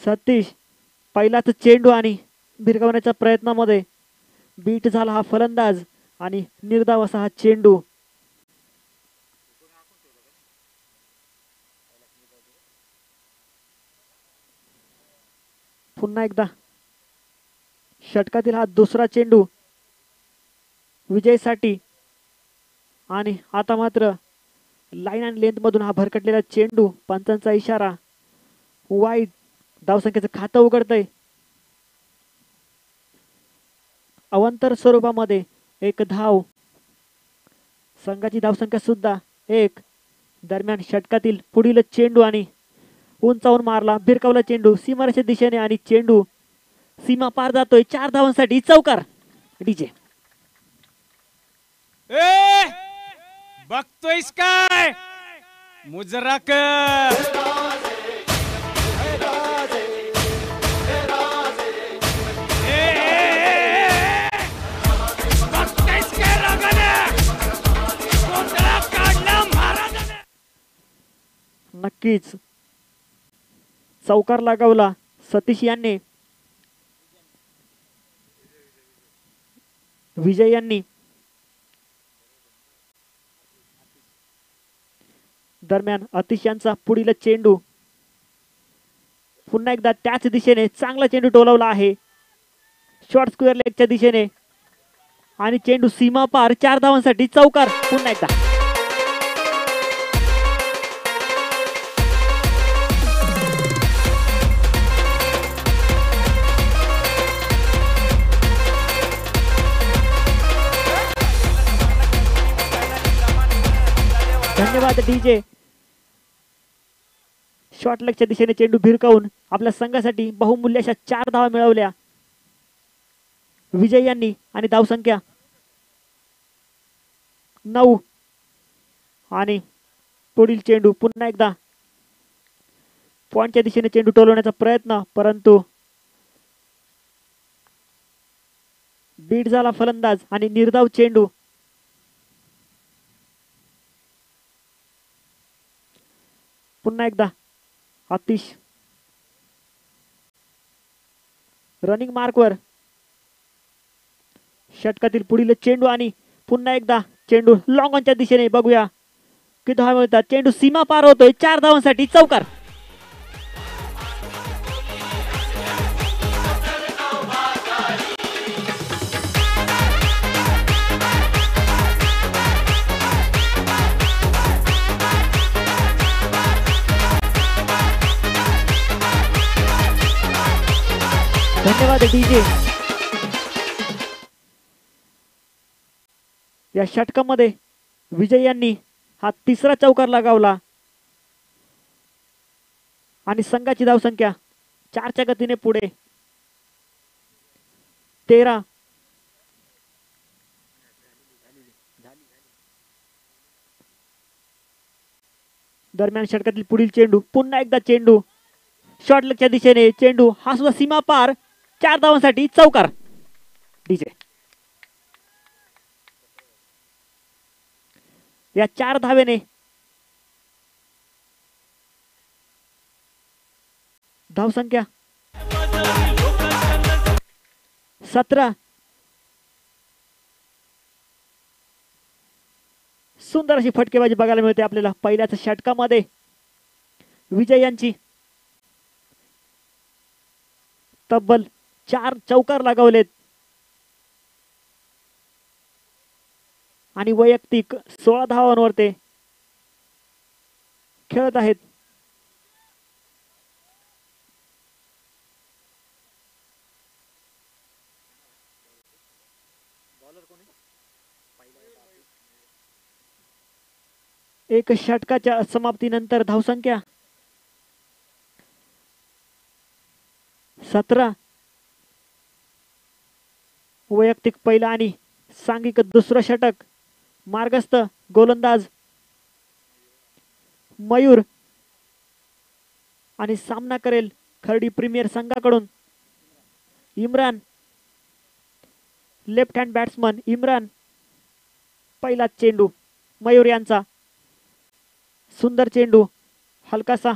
सतीश पहिलाच चेंडू आणि भिरकावण्याच्या प्रयत्नामध्ये बीट झाला हा फलंदाज आणि निर्धाव असा हा चेंडू. पुन्हा एकदा षटकातील हा दुसरा चेंडू विजयसाठी आणि आता मात्र लाईन आणि लेंथ मधून हा भरकटलेला चेंडू. पंचांचा इशारा वाईड. धावसंख्येचं खातं उघडतंय. अवांतर स्वरूपामध्ये एक धाव. संघाची धावसंख्या सुद्धा एक. दरम्यान षटकातील पुढील चेंडू आणि उंचावून मारला भिरकावला चेंडू सीमारेषेच्या दिशेने आणि चेंडू सीमा पार जातोय. 4 धावांसाठी चौकार. डीजे बघतोयस काय मुजराक नक्कीच चौकार लगावला सतीश यांनी. विजय यांनी. दरम्यान अतिश यांचा पुढील चेंडू पुन्हा एकदा त्याच दिशेने चांगला चेंडू टोलवला आहे शॉर्ट स्क्वेअर लेगच्या दिशेने आणि चेंडू सीमा पार. 4 धावांसाठी चौकार. पुन्हा एकदा धन्यवाद डीजे. शॉर्ट लेगच्या दिशेने चेंडू भिरकावून आपल्या संघासाठी बहुमूल्य अशा 4 धावा मिळवल्या विजय यांनी आणि धावसंख्या 9. आणि पुढील चेंडू पुन्हा एकदा पॉइंटच्या दिशेने चेंडू टोलवण्याचा प्रयत्न परंतु बीट झाला फलंदाज आणि निर्धाव चेंडू. पुन्हा एकदा अतिश रनिंग मार्कवर षटकातील पुढील चेंडू आणि पुन्हा एकदा चेंडू लॉंग ऑनच्या दिशेने. बघूया किती धावा मिळतात. चेंडू सीमा पार होतोय. 4 धावांसाठी चौकार. धन्यवाद डीजे. या षटकामध्ये विजय यांनी हा तिसरा चौकार लगावला आणि संघाची धावसंख्या 4च्या गतीने पुढे 13. दरम्यान षटकातील पुढील चेंडू पुन्हा एकदा चेंडू शॉर्ट लेगच्या दिशेने. चेंडू हा सुद्धा सीमा पार. 4 धावांसाठी चौकार. डीजे या 4 धावेने धावसंख्या 17. सुंदर अशी फटकेबाजी बघायला मिळते आपल्याला पहिल्याच षटकामध्ये. विजय यांची तब्बल 4 चौकार लगावलेत आणि वैयक्तिक 16 धावांवर ते खेळत आहेत. एक षटकाच्या समाप्तीनंतर धावसंख्या 17. वैयक्तिक पहिला आणि सांघिक दुसरं षटक. मार्गस्थ गोलंदाज मयूर आणि सामना करेल खर्डी प्रीमियर संघाकडून Imran. Left hand batsman Imran. पहिला चेंडू मयूर यांचा. सुंदर चेंडू हलकासा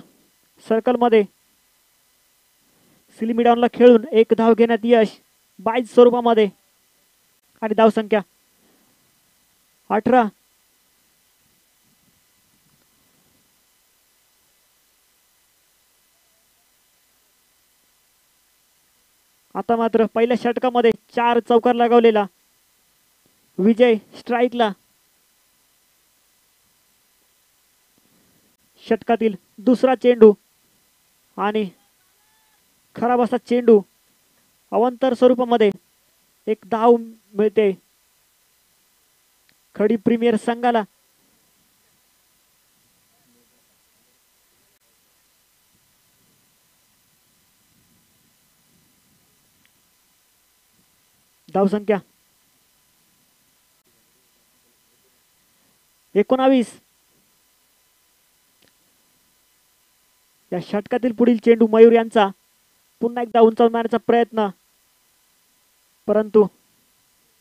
सर्कल मध्ये सिलिमिडॉनला खेळून एक धाव घेण्यात यश बाईज स्वरूपामध्ये आणि धावसंख्या 18. आता मात्र पहिल्या षटकामध्ये 4 चौकार लगावलेला विजय स्ट्राईकला. षटकातील दुसरा चेंडू आणि खराब असा चेंडू. अवांतर स्वरूपामध्ये एक धाव मिळते खडी प्रीमियर संघाला. धावसंख्या 19. या षटकातील पुढील चेंडू मयूर यांचा. पुन्हा एकदा उंचावून मारण्याचा प्रयत्न, परंतु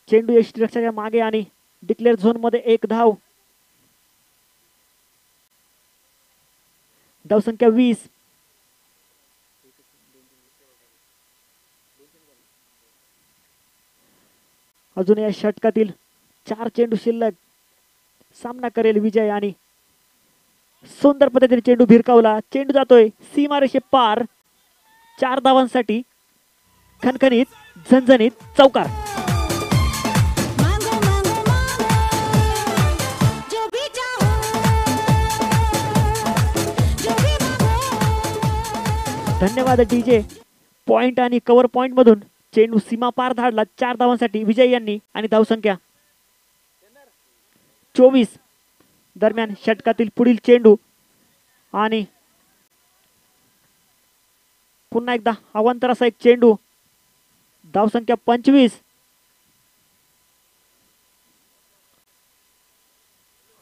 चेंडू यष्टीरक्षकाच्या मागे आणि डिक्लेअर झोन मध्ये एक धाव. धावसंख्या 20. अजून या षटकातील 4 चेंडू शिल्लक. सामना करेल विजय आणि सुंदर पद्धतीने चेंडू भिरकावला. चेंडू जातोय सीमारेषे पार. 4 धावांसाठी खणखणीत झणझणीत चौकार. धन्यवाद डीजे. पॉइंट आणि कव्हर पॉइंट मधून चेंडू सीमा पार धाडला 4 धावांसाठी विजय यांनी आणि धावसंख्या 24. दरम्यान षटकातील पुढील चेंडू आणि पुन्हा एकदा अवांतर असा एक चेंडू. धावसंख्या 25.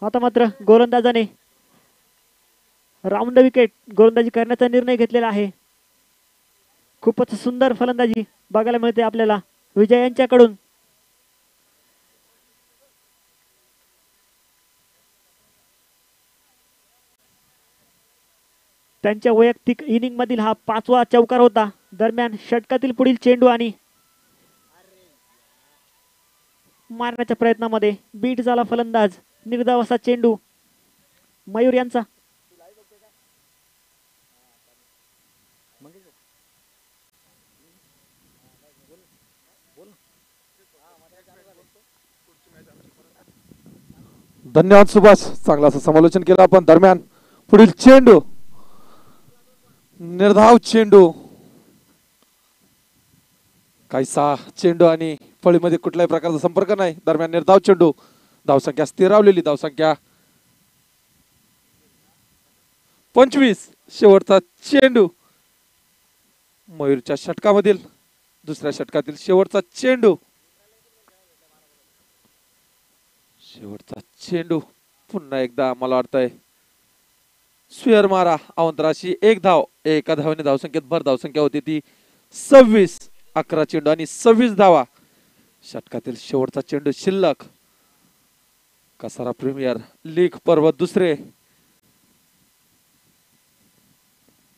आता मात्र गोलंदाजाने राऊंड विकेट गोलंदाजी करण्याचा निर्णय घेतलेला आहे. खूपच सुंदर फलंदाजी बघायला मिळते आपल्याला विजय यांच्याकडून. त्यांच्या वैयक्तिक इनिंग मधील हा 5वा चौकार होता. दरम्यान षटकातील पुढील चेंडू आणि मारण्याच्या प्रयत्नामध्ये बीट झाला फलंदाज. निर्धाव असा चेंडू मयूर यांचा. धन्यवाद सुभाष, चांगला असं समालोचन केलं आपण. दरम्यान पुढील चेंडू निर्धाव चेंडू. काहीसा चेंडू आणि फळीमध्ये कुठल्याही प्रकारचा संपर्क नाही. दरम्यान निर्धाव चेंडू. धावसंख्या स्थिरावलेली. धावसंख्या 25. शेवटचा चेंडू मयूरच्या षटकामधील दुसऱ्या षटकातील शेवटचा चेंडू. शेवटचा चेंडू पुन्हा एकदा मला वाटतंय स्क्वेअर मारा. अवंतराशी एक धाव. एका धावेने धावसंख्येत भर. धावसंख्या होती ती 26. 11 चेंडू आणि 26 धावा. षटकातील शेवटचा चेंडू शिल्लक. कसारा प्रीमियर लीग पर्व दुसरे.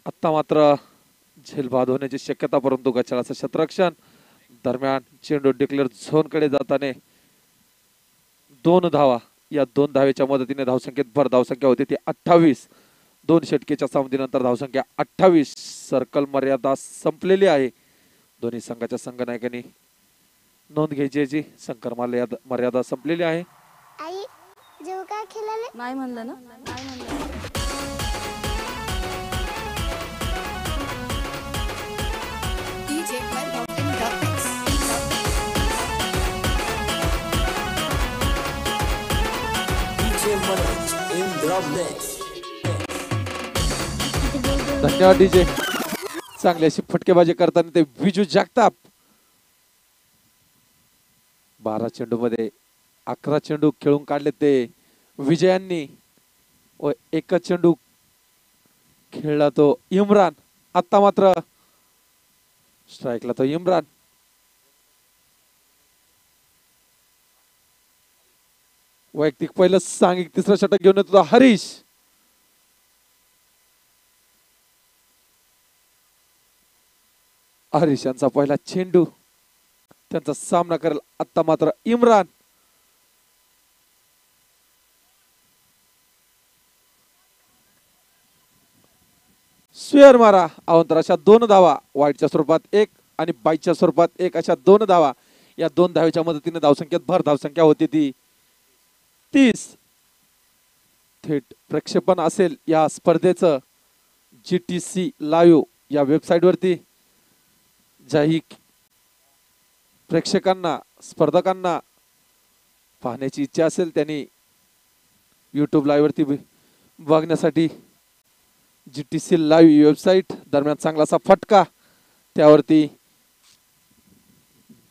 आता मात्र झेलबाद होण्याची शक्यता, परंतु गच्छाचं क्षेत्ररक्षण. दरम्यान चेंडू डिक्लेअर झोन कडे जाताना 2 धावा. या 2 धावेच्या मदतीने धावसंख्येत भर. धावसंख्या होती ती 28. 2 षटकेच्या सामन्यानंतर धावसंख्या 28. सर्कल मर्यादा संपलेली आहे. दोन्ही संघाच्या संघनायकांनी नोंद घ्यायची. संकर मर्यादा संपलेली आहे. आई जेव काय खेळाले नाही म्हणलं ना, नाही म्हणलं. धन्यवाद डीजे. चांगली अशी फटकेबाजी करताना ते विजू जगताप. 12 चेंडू मध्ये 11 चेंडू खेळून काढले ते विजयांनी व एक चेंडू खेळला तो इम्रान. आता मात्र स्ट्राईकला तो इम्रान. वैयक्तिक पहिलं सांघिक तिसरा षटक घेऊन येतो हरीश. हरीश यांचा पहिला चेंडू, त्यांचा सामना करेल आता मात्र इम्रान. स्वेअर मारा. अवंतर अशा 2 धावा, वाईटच्या स्वरूपात 1 आणि बाईच्या स्वरूपात 1 अशा 2 धावा. या 2 धावेच्या मदतीने धावसंख्येत भर धावसंख्या होती ती 30. थेट प्रक्षेपण असेल या स्पर्धेचं GTC लाईव्ह या वेबसाईट वरती. ज्याही प्रेक्षकांना, स्पर्धकांना पाहण्याची इच्छा असेल त्यांनी YouTube लाईव्ह वरती बघण्यासाठी GTC लाईव्ह वेबसाईट. दरम्यान चांगलासा फटका, त्यावरती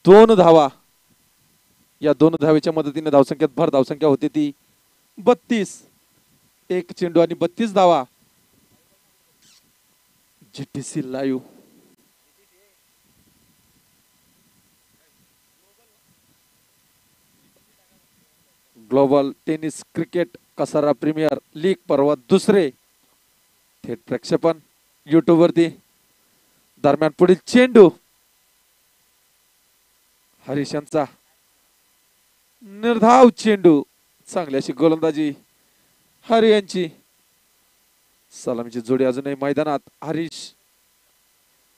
2 धावा. या 2 धावेच्या मदतीने धावसंख्येत भर धावसंख्या होती ती 32. 1 चेंडू आणि 32 धावा. GTC live. Global tennis cricket Kasara premier league पर्व 2 थेट प्रक्षेपण YouTube वरती. दरम्यान पुढील चेंडू, हरीश यांचा निर्धाव चेंडू. चांगली अशी गोलंदाजी हरी यांची. सलामीची जोडी अजूनही मैदानात. हरीश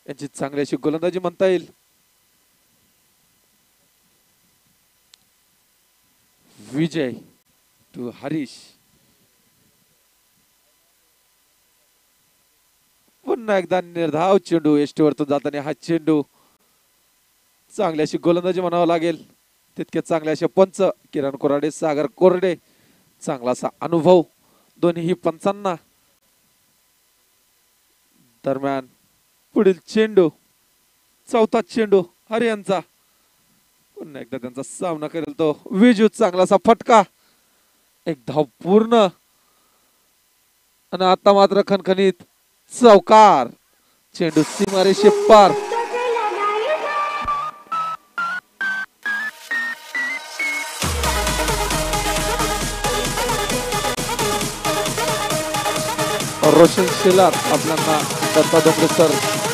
यांची चांगली अशी गोलंदाजी म्हणता येईल. विजय टू हरीश. पुन्हा एकदा निर्धाव चेंडू. एष्टीवरतून जाताना हा चेंडू. चांगली अशी गोलंदाजी म्हणावं लागेल. तितके चांगले असे पंच किरण कोराडे, सागर कोरडे. चांगला असा अनुभव दोन्ही पंचांना. दरम्यान पुढील चेंडू, चौथा चेंडू हरी यांचा. पुन्हा एकदा त्यांचा सामना करेल तो विजू. चांगलासा फटका, 1 धाव पूर्ण. आणि आता मात्र खणखणीत चौकार. चेंडू सीमारेषे पार. रोशन शेलार आपल्याला दत्ता डोंगरे सर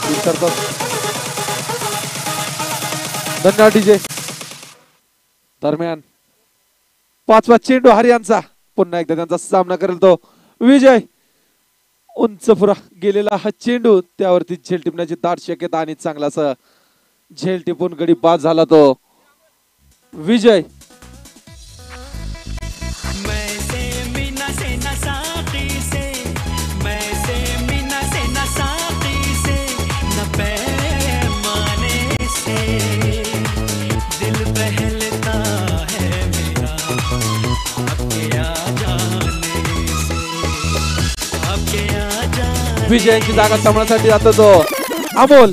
विचारतात. धन्यवाद डीजे. दरम्यान 5वा चेंडू हरी यांचा. पुन्हा एकदा त्यांचा सामना करेल तो विजय. उंच पुरा गेलेला हा चेंडू, त्यावरती झेल टिपण्याची दाट शक्यता आणि चांगलासा झेल टिपून गडी बाद झाला तो विजय. विजयांची जागा सांभाळण्यासाठी जातो तो अमोल.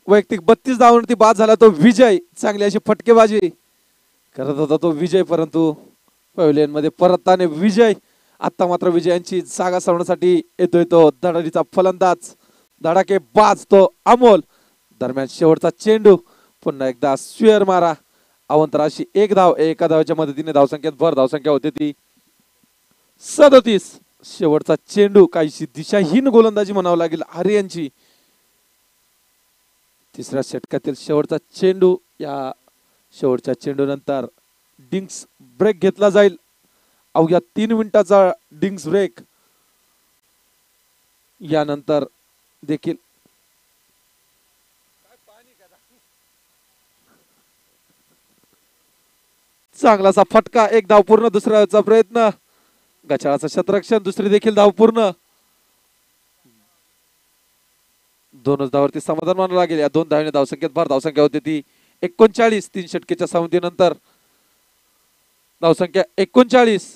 वैयक्तिक 32 धावांवरती बाद झाला तो विजय. चांगली अशी फटकेबाजी करत होता तो विजय, परंतु पॅव्हिलियन मध्ये परतताना विजय. आता मात्र विजयांची जागा सांभाळण्यासाठी येतोय तो धडाडीचा फलंदाज, धडाकेबाज तो अमोल. दरम्यान शेवटचा चेंडू. पुन्हा एकदा स्वेअर मारा. अवंतराशी 1 धाव. एका धावाच्या मदतीने धावसंख्येत भर धावसंख्या होती ती 37. शेवटचा चेंडू. काहीशी दिशाहीन गोलंदाजी म्हणावं लागेल हरी यांची. 3ऱ्या षटकातील शेवटचा चेंडू. या शेवटच्या चेंडू नंतर डिंक्स ब्रेक घेतला जाईल. अवघ्या 3 मिनिटाचा डिंक्स ब्रेक. यानंतर देखील चांगलासा फटका. 1 धाव पूर्ण. दुसऱ्याचा प्रयत्न. गचाळाचं क्षेत्ररक्षण. दुसरी देखील धाव पूर्ण. 2च धावावरती समाधान मानावं लागेल. या 2 धावांनी धावसंख्येत भर धावसंख्या होती ती 39. 3 षटकेच्या सवतीनंतर धावसंख्या 39.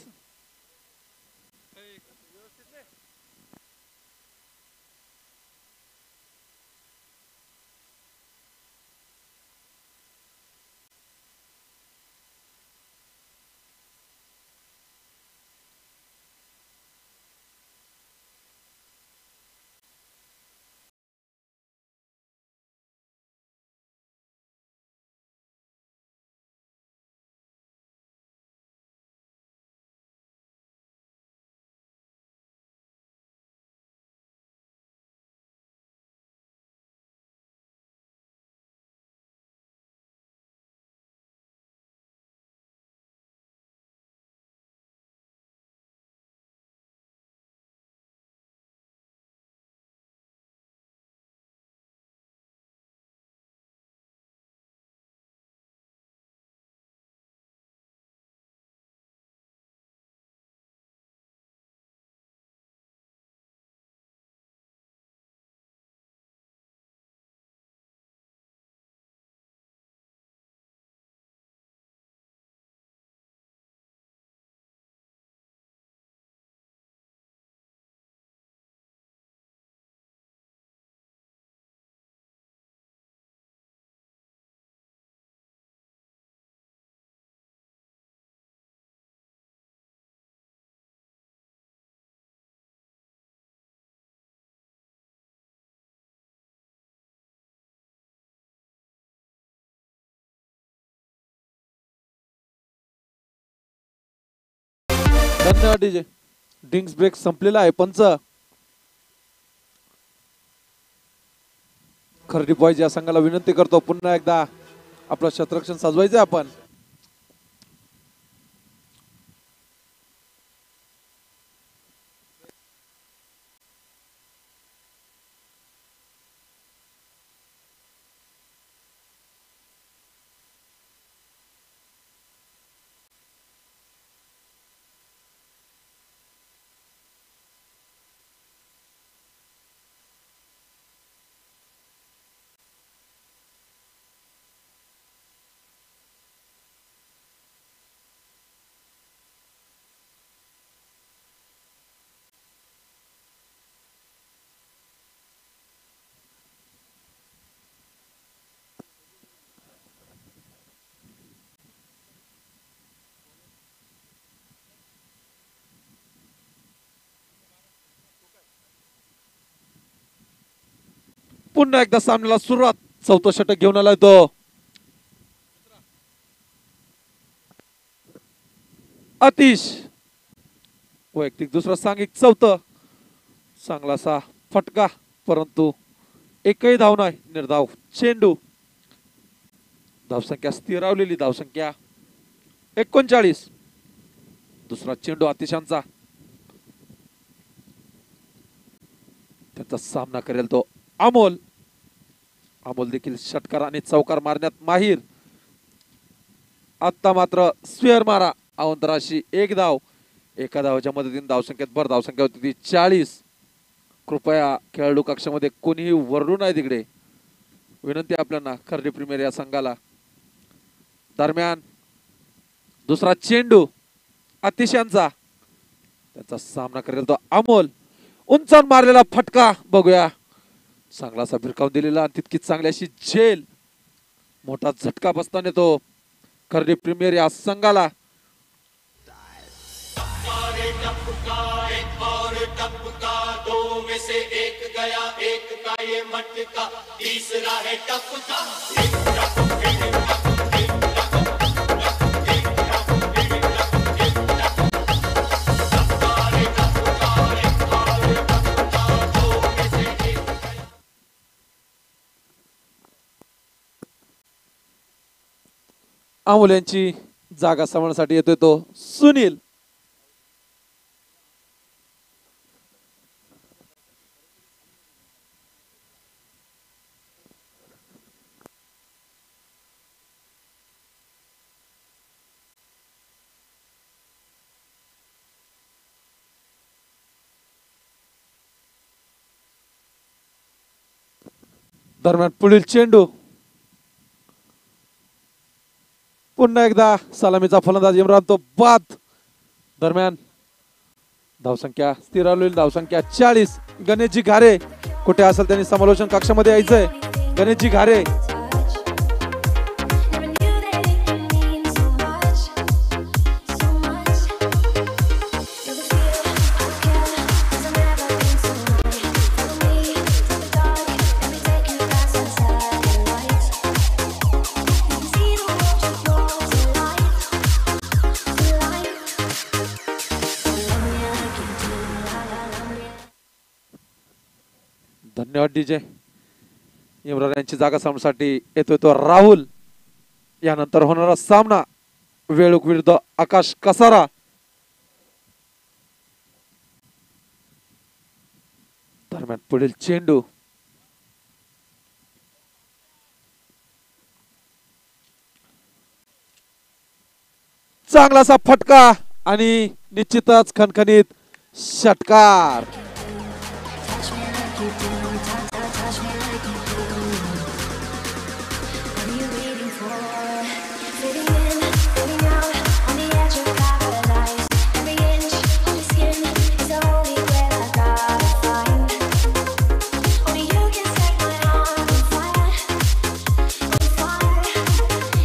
धन्यवाद डीजे. ड्रिंक्स ब्रेक संपलेला आहे. पंच खर्डी बॉयज या संघाला विनंती करतो पुन्हा एकदा आपलं क्षेत्ररक्षण सजवायचं आपण. पुन्हा एकदा सामन्याला सुरुवात. चौथं षटक घेऊन आलाय तो आतिश. वैयक्तिक दुसरा सांघिक चौथं. चांगलासा फटका परंतु एकही धाव नाही. निर्धाव चेंडू. धावसंख्या स्थिरावलेली. धावसंख्या 39. दुसरा चेंडू आतिशांचा. त्याचा सामना करेल तो अमोल. अमोल देखील षटकार आणि चौकार मारण्यात माहीर. आता मात्र स्क्वेअर मारा. अवंतराशी एक धाव. एका धावाच्या मदतीने धावसंख्येत भर. धावसंख्या होती ती 40. कृपया खेळाडू कक्षामध्ये कोणीही वरडू नाही तिकडे. विनंती आपल्याला खर्डी प्रीमियर या संघाला. दरम्यान दुसरा चेंडू आतिशांचा. त्याचा सामना करेल तो अमोल. उंचावून मारलेला फटका बघूया. चांगलासा भिरकावून दिलेला आणि तितकीच चांगली अशी झेल. मोठा झटका बसताना तो खर्डी प्रीमियर या संघाला. अमोल यांची जागा सांभाळण्यासाठी येतोय तो सुनील. दरम्यान पुढील चेंडू. पुन्हा एकदा सलामीचा फलंदाज इम्रान तो बाद. दरम्यान धावसंख्या स्थिरावलेली. धावसंख्या 40. गणेशजी घारे कुठे असेल त्यांनी समालोचन कक्षामध्ये यायचंय. गणेशजी घारे. धन्यवाद डीजे. इम्रान यांची जागा सांभाळण्यासाठी येतोय तो राहुल. यानंतर होणारा सामना वेळुक विरुद्ध आकाश कसारा. दरम्यान पुढील चेंडू. चांगलासा फटका आणि निश्चितच खणखणीत षटकार.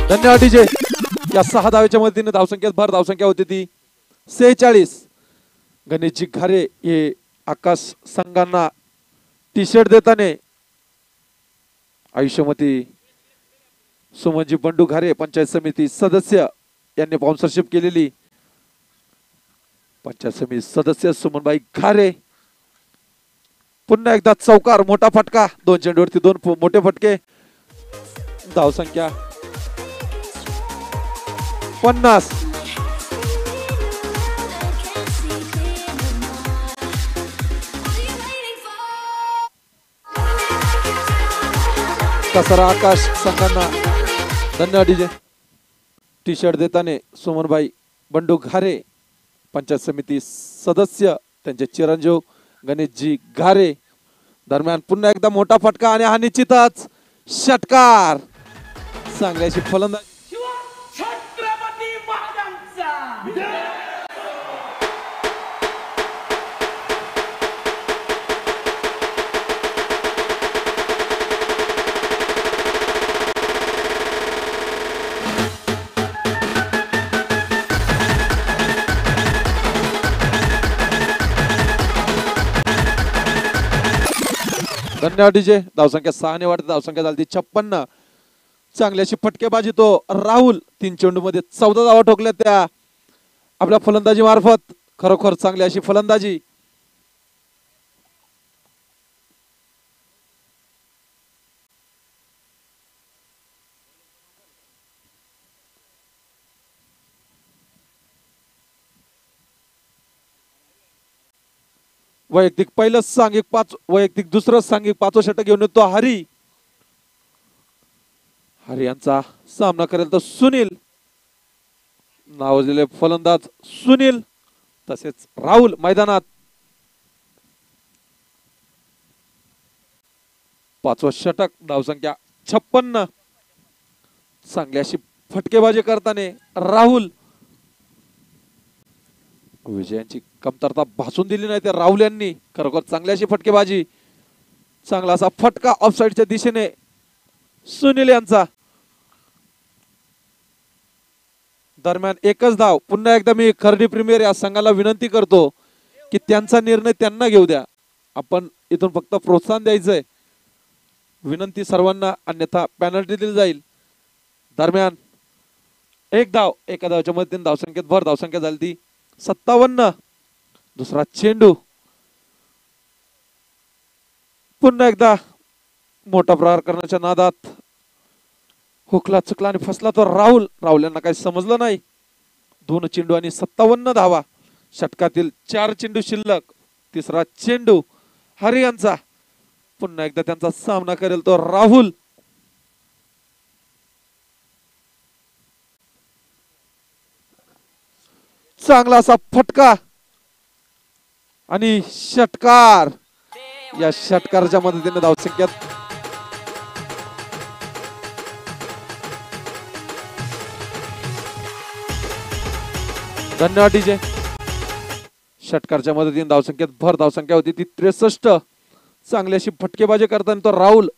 धन्यवाद डीजे. या 6 धावेच्या मदतीने धावसंख्येत भर. धावसंख्या होती ती 46. गणेशजी घारे हे आकाश संघांना टी शर्ट देताना आयुष्यमती सुमनजी बंडू घारे पंचायत समिती सदस्य यांनी स्पॉन्सरशिप केलेली पंचायत समिती सदस्य सुमनबाई घारे पुन्हा एकदा चौकार मोठा फटका 2 चेंडूवरती 2 मोठे फटके धावसंख्या 50 कसरा आकाश संघांना धन्यवाद डीजे टी शर्ट देताना सुमनबाई बंडू घारे पंचायत समिती सदस्य त्यांचे चिरंजीव गणेशजी घारे दरम्यान पुन्हा एकदा मोठा फटका आणि हा निश्चितच षटकार चांगल्याशी फलंदाजी धन्यवाद डीजे धावसंख्या 6 ने वाढते धावसंख्या झाली 56 चांगली अशी फटकेबाजी तो राहुल 3 चेंडू मध्ये 14 धावा ठोकल्या त्या आपल्या फलंदाजी मार्फत खरोखर चांगली अशी फलंदाजी वैयक्तिक पहिलं सांघिक 5 वैयक्तिक दुसरं सांघिक 5वं षटक घेऊन येतो हरी यांचा सामना करेल तर सुनील नावाजलेले फलंदाज सुनील तसेच राहुल मैदानात 5वं षटक धावसंख्या 56 चांगली अशी फटकेबाजी करताना राहुल विजयांची कमतरता भासून दिली नाही त्या राहुल यांनी खरोखर चांगली अशी फटकेबाजी चांगला असा फटका ऑफसाइडच्या दिशेने सुनील यांचा दरम्यान एकच धाव पुन्हा एकदा मी खर्डी प्रीमियर या संघाला विनंती करतो की त्यांचा निर्णय त्यांना घेऊ द्या आपण इथून फक्त प्रोत्साहन द्यायचंय विनंती सर्वांना अन्यथा पेनल्टी दिली जाईल दरम्यान एक धाव एका धावच्या मध्ये 3 धावसंख्येत भर धावसंख्या झाली ती 57 दुसरा चेंडू पुन्हा एकदा मोठा प्रहार करण्याच्या नादात हुकला चुकला आणि फसला तो राहुल यांना काही समजलं नाही 2 चेंडू आणि 57 धावा षटकातील 4 चेंडू शिल्लक तिसरा चेंडू हरी यांचा पुन्हा एकदा त्यांचा सामना करेल तो राहुल चांगला असा फटका आणि षटकार या षटकाराच्या मदतीने धावसंख्यात धन्यवाद डीजे षटकारच्या मदतीने धावसंख्येत भर धावसंख्या होती ती 63 चांगली अशी फटकेबाजी करताना तो राहुल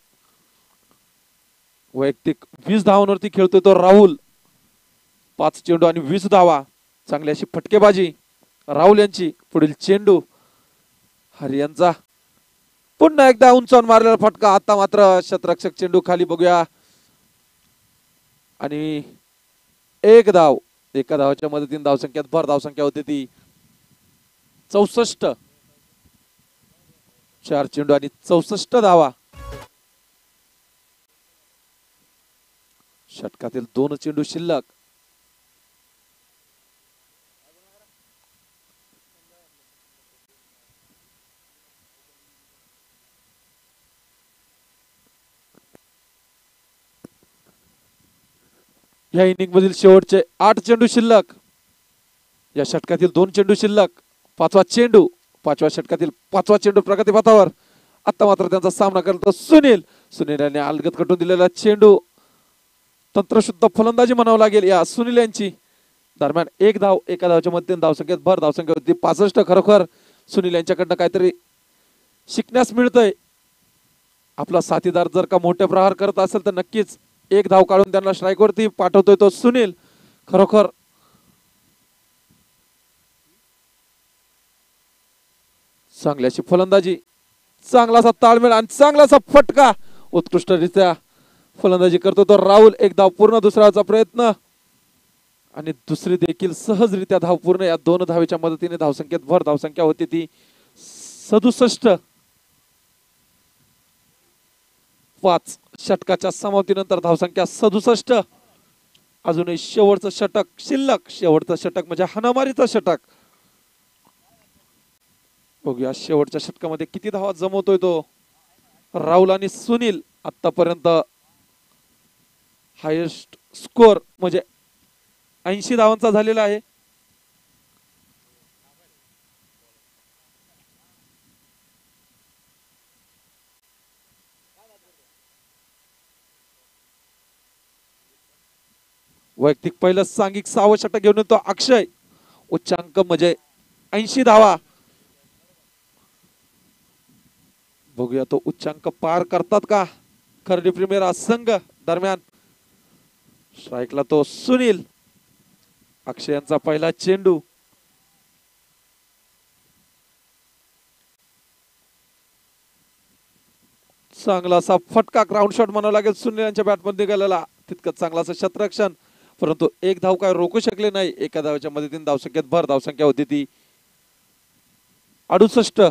वैयक्तिक 20 धावांवरती खेळतोय तो राहुल 5 चेंडू आणि 20 धावा चांगली अशी फटकेबाजी राहुल यांची पुढील चेंडू हरी यांचा पुन्हा एकदा उंचावून मारलेला फटका आता मात्र शतरक्षक चेंडू खाली बघूया आणि एक धाव एका धावाच्या मदतीने धावसंख्यात भर धावसंख्या होती ती 64 4 चेंडू आणि 64 धावा षटकातील 2 चेंडू शिल्लक या इनिंग मधील शेवटचे 8 चेंडू शिल्लक या षटकातील 2 चेंडू शिल्लक 5वा चेंडू 5व्या षटकातील 5वा चेंडू प्रगतीपथावर आता मात्र त्यांचा सामना करतो सुनील याने अलगद कटून दिलेला चेंडू तंत्रशुद्ध फलंदाजी म्हणावं लागेल या सुनील यांची दरम्यान एक धाव एका धावच्या मध्ये धावसंख्येत भर धावसंख्या होती 65 खरोखर सुनील यांच्याकडनं काहीतरी शिकण्यास मिळतंय आपला साथीदार जर का मोठे प्रहार करत असेल तर नक्कीच एक धाव काढून त्यांना स्ट्राइक वरती पाठवतोय तो सुनील खरोखर चांगली अशी फलंदाजी चांगलासा ताळमेळ आणि चांगलासा फटका उत्कृष्टरित्या फलंदाजी करतो तो राहुल एक धाव पूर्ण दुसऱ्याचा प्रयत्न आणि दुसरी देखील सहजरित्या धाव पूर्ण. या 2 धावेच्या मदतीने धावसंख्येत भर. धावसंख्या होती ती 67. 5 षटकाच्या समाप्तीनंतर धावसंख्या 67. अजूनही शेवटचं षटक शिल्लक. शेवटचं षटक म्हणजे हाणामारीचं षटक. बघूया शेवटच्या षटकामध्ये किती धावा जमवतोय तो राहुल आणि सुनील. आतापर्यंत हायेस्ट स्कोर म्हणजे 80 धावांचा झालेला आहे. वैयक्तिक पहिलं सांघिक 6वं षटक घेऊन येतो अक्षय. उच्चांक म्हणजे 80 धावा. बघूया तो उच्चांक पार करतात का खर्डी प्रीमियर संघ. दरम्यान स्ट्राईकला तो सुनील. अक्षय यांचा पहिला चेंडू. चांगला असा फटका ग्राउंड शॉट म्हणावा लागेल सुनील यांच्या बॅटमध्ये निघालेला. तितकंच चांगला असं क्षेत्ररक्षण. परंतु एक धाव काय रोखू शकले नाही. एका धावेच्या मदतीने धावसंख्येत भर. धावसंख्या होती ती 68.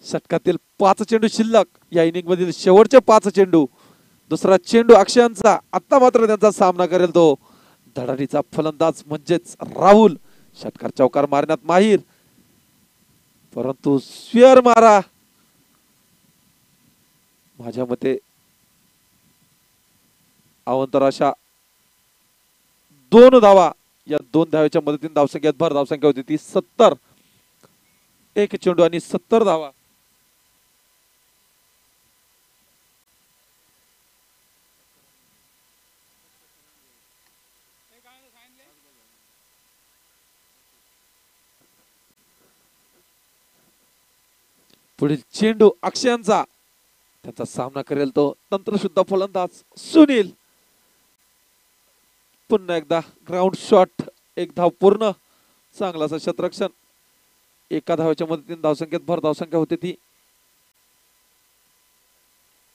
षटकातील 5 चेंडू शिल्लक. या इनिंग मधील शेवटचे 5 चेंडू. दुसरा चेंडू अक्षयांचा. आता मात्र त्यांचा सामना करेल तो धडाडीचा फलंदाज म्हणजेच राहुल. षटकार चौकार मारण्यात माहीर, परंतु स्वेअर मारा माझ्या मते अवंतर अशा 2 धावा. या 2 धावेच्या मदतीने धावसंख्येत भर. धावसंख्या होती ती 70. एक चेंडू आणि 70 धावा. पुढील चेंडू अक्षयांचा. त्याचा सामना करेल तो तंत्रशुद्ध फलंदाज सुनील. पुन्हा एकदा ग्राउंड शॉट. एक धाव पूर्ण. चांगला असं क्षेत्ररक्षण. एका धावेच्या मदतीने धावसंख्येत भर. धावसंख्या होती ती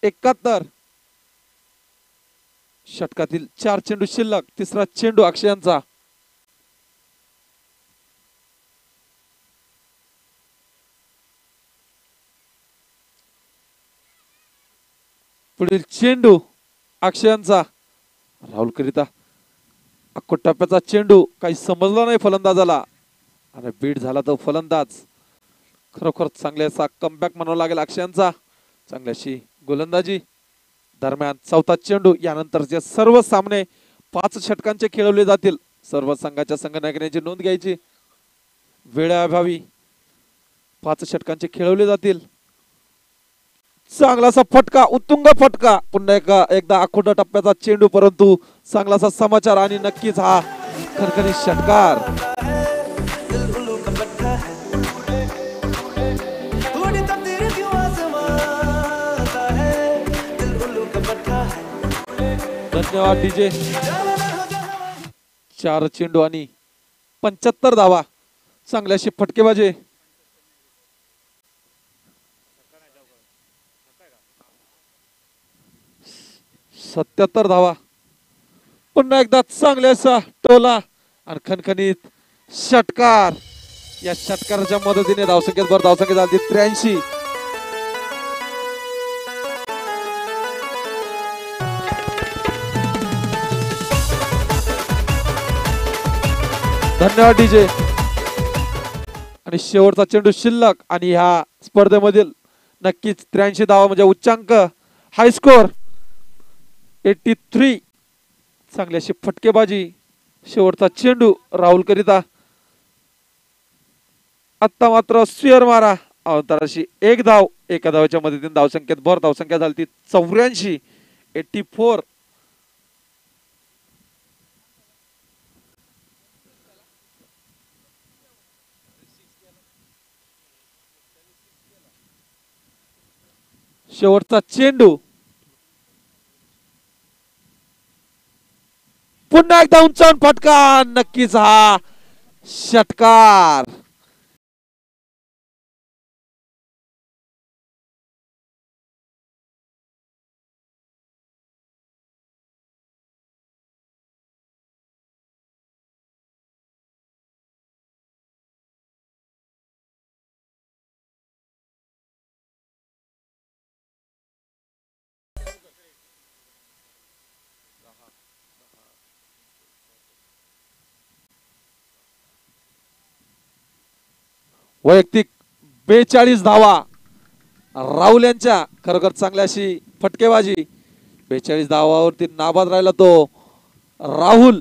71. षटकातील 4 चेंडू शिल्लक. तिसरा चेंडू अक्षयांचा. पुढील चेंडू अक्षयांचा. राहुल करिता अक्कोट टप्प्याचा चेंडू. काही समजला नाही फलंदाजाला आणि बीट झाला तो फलंदाज. खरोखर चांगल्याचा कमबॅक म्हणावा लागेल अक्षयांचा. चांगल्याशी गोलंदाजी. दरम्यान चौथा चेंडू. यानंतरचे सर्व सामने 5 षटकांचे खेळवले जातील. सर्व संघाच्या संघनायकांची नोंद घ्यायची. वेळाअभावी 5 षटकांचे खेळवले जातील. चांगलासा फटका. उत्तुंग फटका. पुन्हा एकदा अखोटा टप्प्याचा चेंडू. परंतु चांगलासा समाचार आणि नक्कीच हा खणखणीत षटकार. धन्यवाद डीजे. 4 चेंडू आणि 75 धावा. चांगल्याशी फटकेबाजी. 77 धावा. पुन्हा एकदा चांगल्यासा टोला आणि खणखणीत षटकार. या षटकाराच्या मदतीने धावसंख्येत भर. धावसंख्या झाली 83. धन्यवाद डीजे. आणि शेवटचा चेंडू शिल्लक. आणि ह्या स्पर्धेमधील नक्कीच 83 धावा म्हणजे उच्चांक. हाय स्कोर 83. चांगली अशी फटकेबाजी. शेवटचा चेंडू राहुल करिता. आता मात्र स्वेअर मारा. अवताराशी 1 धाव. एका धावेच्या मदतीने धावसंख्येत भर. धावसंख्या झाली 84. 84. शेवटचा चेंडू. पुन्हा एकदा उंचावून फटका. नक्कीच हा षटकार. वैयक्तिक 42 धावा राहुल यांच्या. खरोखर चांगली अशी फटकेबाजी. 42 धावावरती नाबाद राहिला तो राहुल.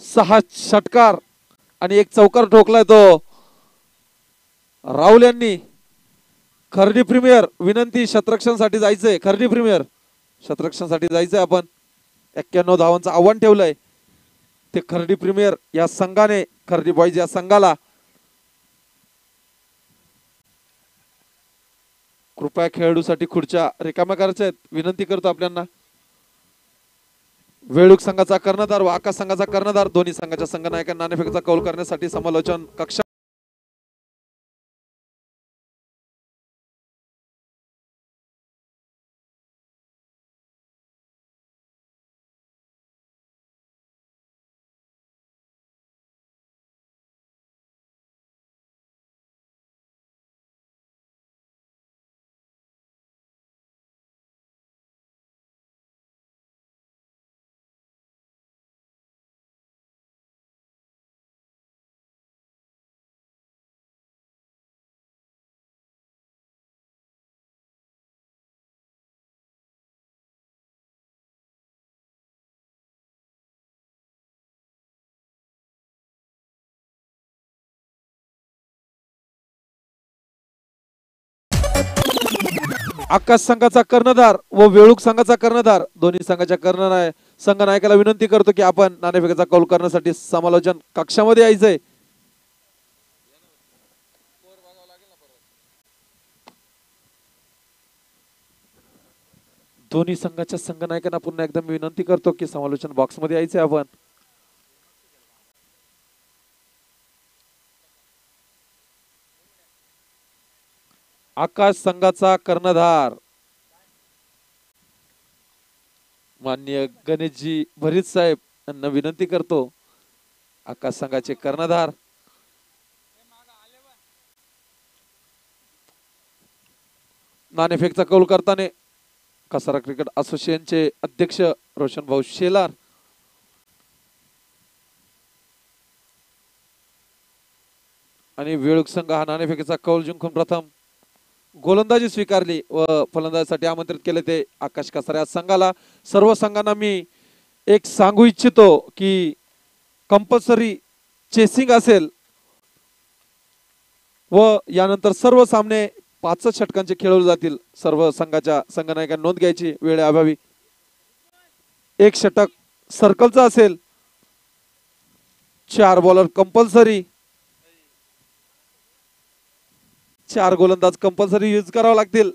6 षटकार आणि 1 चौकार ठोकलाय तो राहुल यांनी. खर्डी प्रीमियर विनंती शतरक्षणसाठी जायचंय. खर्डी प्रीमियर शतरक्षणसाठी जायचंय. आपण 91 धावांचं आव्हान ठेवलंय. ते खर्डी प्रीमियर या संघाने, खर्डी बॉईज या संघाला कृपया खेळाडूसाठी खुर्च्या रिकाम्या करायच्या आहेत. विनंती करतो आपल्याला. वेळूक संघाचा कर्णधार व आकाश संघाचा कर्णधार दोन्ही संघाच्या संघनायकांना नाणेफेकीचा कौल करण्यासाठी समालोचन कक्ष आकाश संघाचा कर्णधार व वेळूक संघाचा कर्णधार दोन्ही संघाच्या संघनायकाला विनंती करतो की आपण नाणेफेकीचा कौल करण्यासाठी समालोचन कक्षामध्ये यायचंय. दोन्ही संघाच्या संघनायकांना पुन्हा एकदा मी विनंती करतो की समालोचन बॉक्स मध्ये यायचंय आपण. आकाश संघाचा कर्णधार माननीय गणेशजी भरीत साहेब यांना विनंती करतो. आकाश संघाचे कर्णधार नाणेफेकचा कौल करताना कसारा क्रिकेट असोसिएशनचे अध्यक्ष रोशन भाऊ शेलार आणि वेळूक संघ हा नाणेफेकीचा कौल जिंकून प्रथम गोलंदाजी स्वीकारली व फलंदाजीसाठी आमंत्रित केले ते आकाश कसारा संघाला. सर्व संघांना मी एक सांगू इच्छितो की कंपल्सरी चेसिंग असेल व यानंतर सर्व सामने 5 षटकांचे खेळवले जातील. सर्व संघाच्या संघनायकांनी नोंद घ्यायची वेळे अभावी. 1 षटक सर्कलचा असेल. 4 बॉलर कंपल्सरी. 4 गोलंदाज कंपल्सरी यूज करावे लागतील.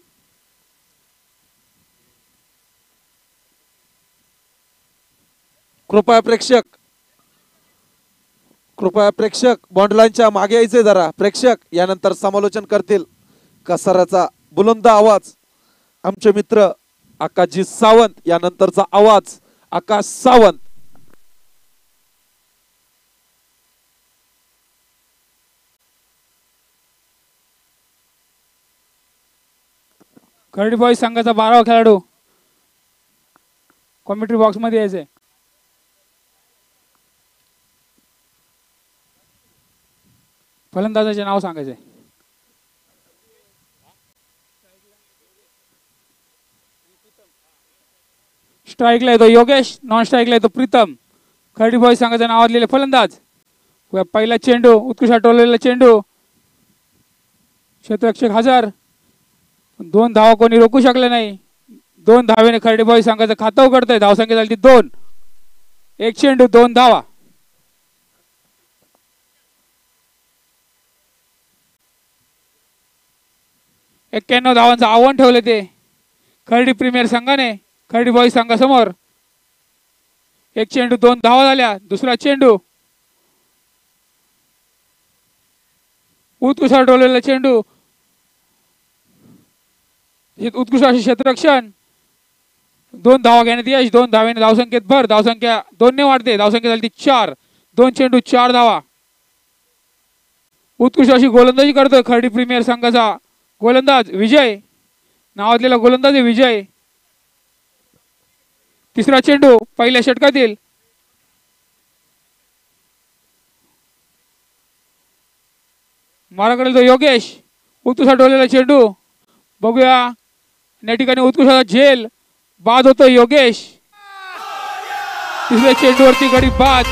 कृपया प्रेक्षक बॉन्ड लाईनच्या मागे यायचे जरा. प्रेक्षक यानंतर समालोचन करतील. कसाऱ्याचा बुलंद आवाज आमचे मित्र आकाशजी सावंत. यानंतरचा आवाज आकाश सावंत. खर्डी बॉईज संघाचा 12वा खेळाडू कॉमेंट्री बॉक्स मध्ये यायचंय. फलंदाजाचे नाव सांगायचे. स्ट्राईकला येतो योगेश, नॉन स्ट्राईकला येतो प्रीतम. खर्डी बॉईज संघाच्या नावातलेले फलंदाज. पहिला चेंडू उत्कृष्ट टोललेला चेंडू. क्षेत्ररक्षक हजर. 2 धावा कोणी रोखू शकले नाही. 2 धावेने खर्डी बॉईज संघाचं खातं उघडतंय. धावसंख्या झाली 2. 1 चेंडू 2 धावा. एक्क्याण्णव धावांचं आव्हान ठेवले ते खर्डी प्रीमियर संघाने खर्डी बॉईज संघासमोर. 1 चेंडू 2 धावा झाल्या. दुसरा चेंडू उत्कृष्ट टोललेला चेंडू. उत्कृष्ट असे क्षेत्ररक्षण. 2 धावा घेण्यात यश. 2 धावेने धावसंख्येत भर. धावसंख्या 2 ने वाढते. धावसंख्या झाली 4. 2 चेंडू 4 धावा. उत्कृष्ट अशी गोलंदाजी करतोय खर्डी प्रीमियर संघाचा गोलंदाज विजय. नावातलेला गोलंदाज आहे विजय. तिसरा चेंडू पहिल्या षटकातील. माराकडे तो योगेश, उत्कृष्ट डोलेला चेंडू बघूया, या ठिकाणी उत्कृष्ट झेल, बाद होतो योगेश, तिसऱ्या चेंडूवरती गडी बाद.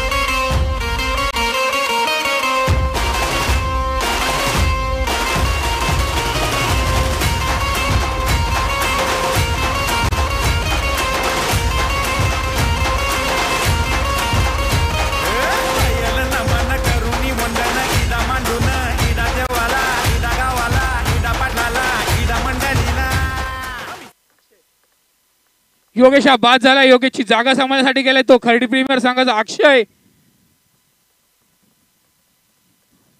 योगेश हा बाद झाला. योगेशची जागा सांभाळण्यासाठी गेलाय तो खर्डी प्रीमियर संघाचा अक्षय.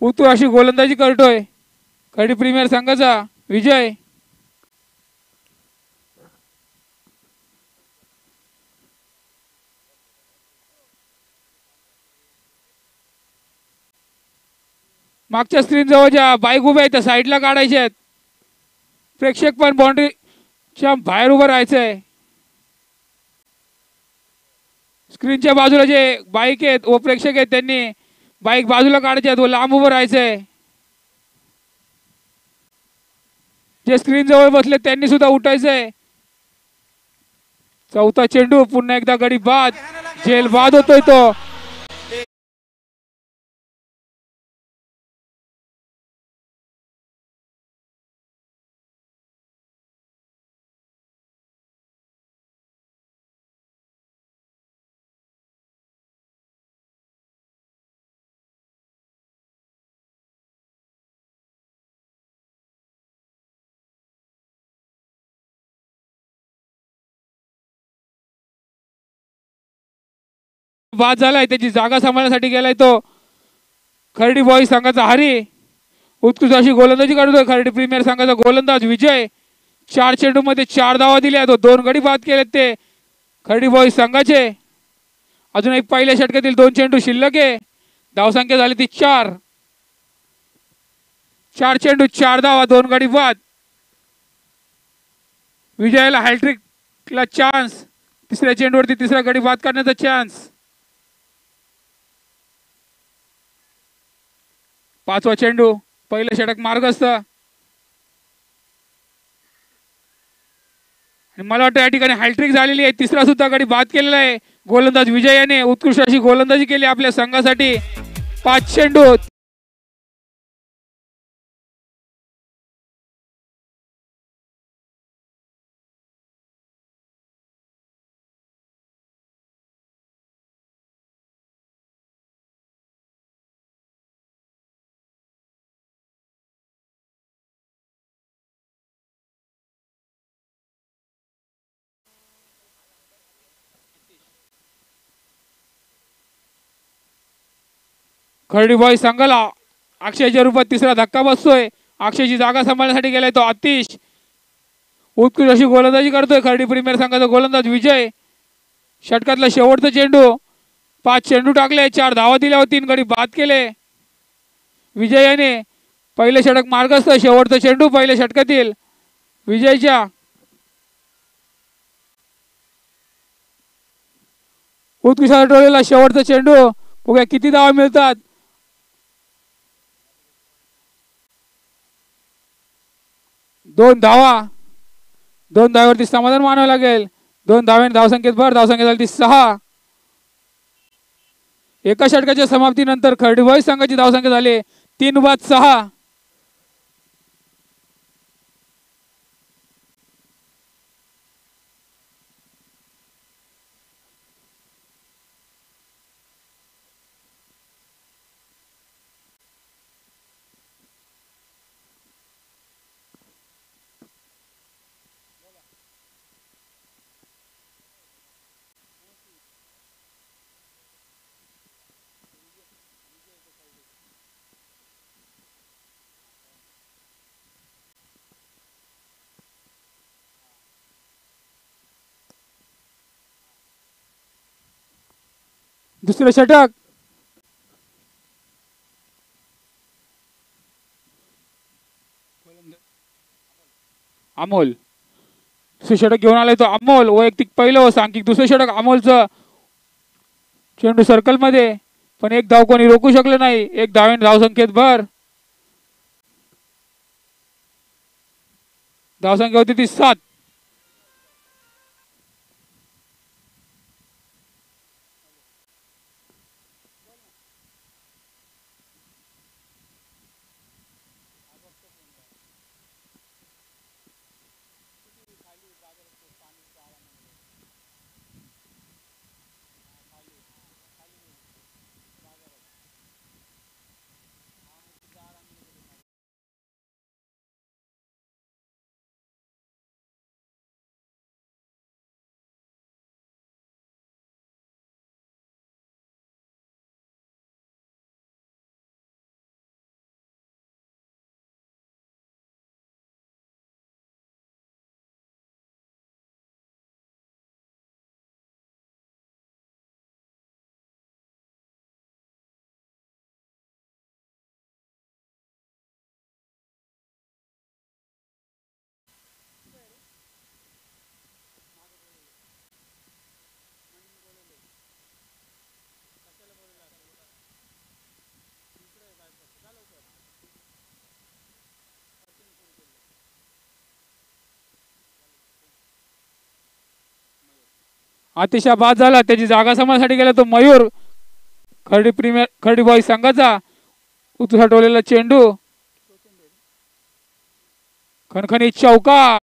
उत्तू अशी गोलंदाजी करतोय खर्डी प्रीमियर संघाचा विजय. मागच्या स्क्रीन जवळच्या बाईक उभ्या आहेत त्या साईडला काढायच्या आहेत. प्रेक्षक पण बाउंड्रीच्या बाहेर उभं राहायचंय. स्क्रीनच्या बाजूला जे बाईक आहेत व प्रेक्षक आहेत त्यांनी बाईक बाजूला काढायचे आहेत व लांब उभं राहायचंय. जे स्क्रीन जवळ बसले त्यांनी सुद्धा उठायचंय. चौथा चेंडू पुन्हा एकदा गडी बाद, झेल बाद होतोय तो. बाद झालाय, त्याची जागा सांभाळण्यासाठी गेलाय तो खर्डी बॉईज संघाचा हरी. उत्कृष्ट अशी गोलंदाजी करतोय खर्डी प्रीमियर संघाचा गोलंदाज विजय. 4 चेंडू मध्ये 4 धावा दिल्या, तो 2 गडी बाद केलेत ते खर्डी बॉईज संघाचे. अजून एक पहिल्या षटकातील 2 चेंडू शिल्लक आहे. धावसंख्या झाली ती 4. 4 चेंडू 4 धावा, 2 गडी बाद. विजयाला हॅट्रिकला चान्स, तिसऱ्या चेंडूवरती तिसरा गडी बाद करण्याचा चान्स. 5वा चेंडू, पहिलं षटक मार्गस्थ. मला वाटतं या ठिकाणी हॅट्रिक झालेली आहे. तिसरा सुद्धा गडी बाद केलेला आहे गोलंदाज विजय याने. उत्कृष्ट अशी गोलंदाजी केली आपल्या संघासाठी. 5 चेंडू खर्डी बॉय संघाला अक्षयच्या रूपात तिसरा धक्का बसतोय. अक्षयची जागा सांभाळण्यासाठी गेलाय तो आतिश. उत्कृष्ट अशी गोलंदाजी करतोय खर्डी प्रीमियर संघाचा गोलंदाज विजय. षटकातला शेवटचा चेंडू, 5 चेंडू टाकले, 4 धावा दिल्या व 3 गडी बाद केले विजय याने. पहिले षटक मार्गस्थ, शेवटचा चेंडू पहिल्या षटकातील विजयच्या. उत्कृष्ट टोळीला शेवटचा चेंडू, बघूया किती धावा मिळतात. 2 धावा, 2 धाव्यावरती समाधान मानावं लागेल. 2 धाव्याने धावसंख्येत भर, धावसंख्या झाली 6. एका षटकाच्या समाप्तीनंतर खर्डी बॉईज संघाची धावसंख्या झाली 3/6. दुसरं षटक, अमोल दुसरं षटक घेऊन आलाय तो अमोल. वैयक्तिक पहिलं व सांघिक दुसरं षटक अमोलचं. चेंडू सर्कल मध्ये, पण एक धाव कोणी रोखू शकलं नाही. 1 धावेने धावसंख्येत भर. धावसंख्या होती ती 7. अतिशय बाद झाला. त्याची जागा सांभाळण्यासाठी गेला तो मयूर. खर्डी बॉय संघाचा उचलटवलेला चेंडू खणखणीत चौका.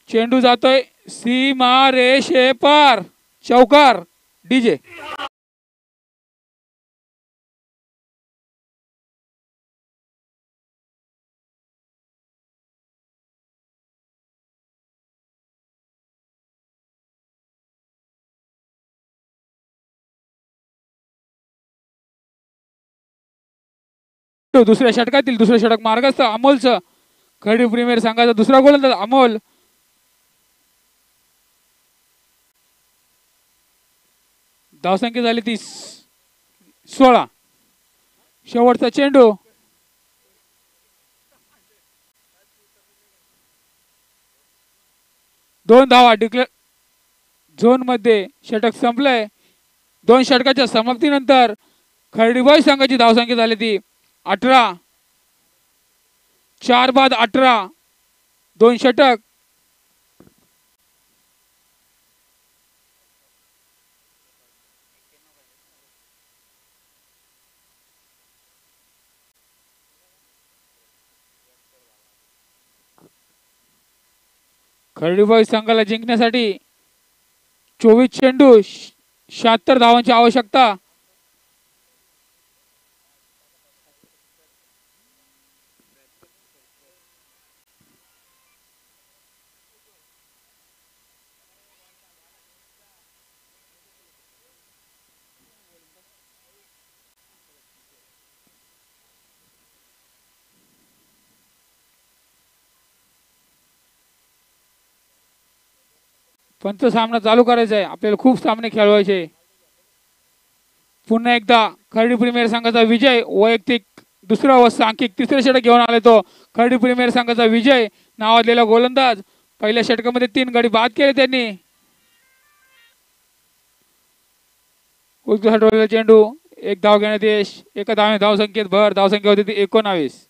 चेंडू जातोय सीमा रेषे पार. चौकार. डीजे. दुसऱ्या षटकातील दुसरं षटक मार्गस्थ अमोलचं. खर्डी प्रीमियर संघाचा दुसरा गोलंदाज अमोल. धावसंख्या झाली ती 16. शेवटचा चेंडू. दोन धावा डिक्लेअर झोन मध्ये. षटक संपलंय. 2 षटकाच्या समाप्तीनंतर खर्डीबॉय संघाची धावसंख्या झाली ती 18. 4 बाद 18. 2 षटक. खर्डीबॉय संघाला जिंकण्यासाठी 24 चेंडू 76 धावांची आवश्यकता. पंच सामना चालू करायचा आहे. आपल्याला खूप सामने खेळवायचे. पुन्हा एकदा खर्डी प्रीमियर संघाचा विजय. वैयक्तिक दुसरा व सांख्यिक तिसरे षटक घेऊन आले तो खर्डी प्रीमियर संघाचा विजय. नावाजलेला गोलंदाज. पहिल्या षटकामध्ये 3 गडी बाद केले त्यांनी. हटवलेला चेंडू. 1 धाव घेण्यात यश. एका धाव धावसंख्येत भर. धावसंख्या होती ती 19.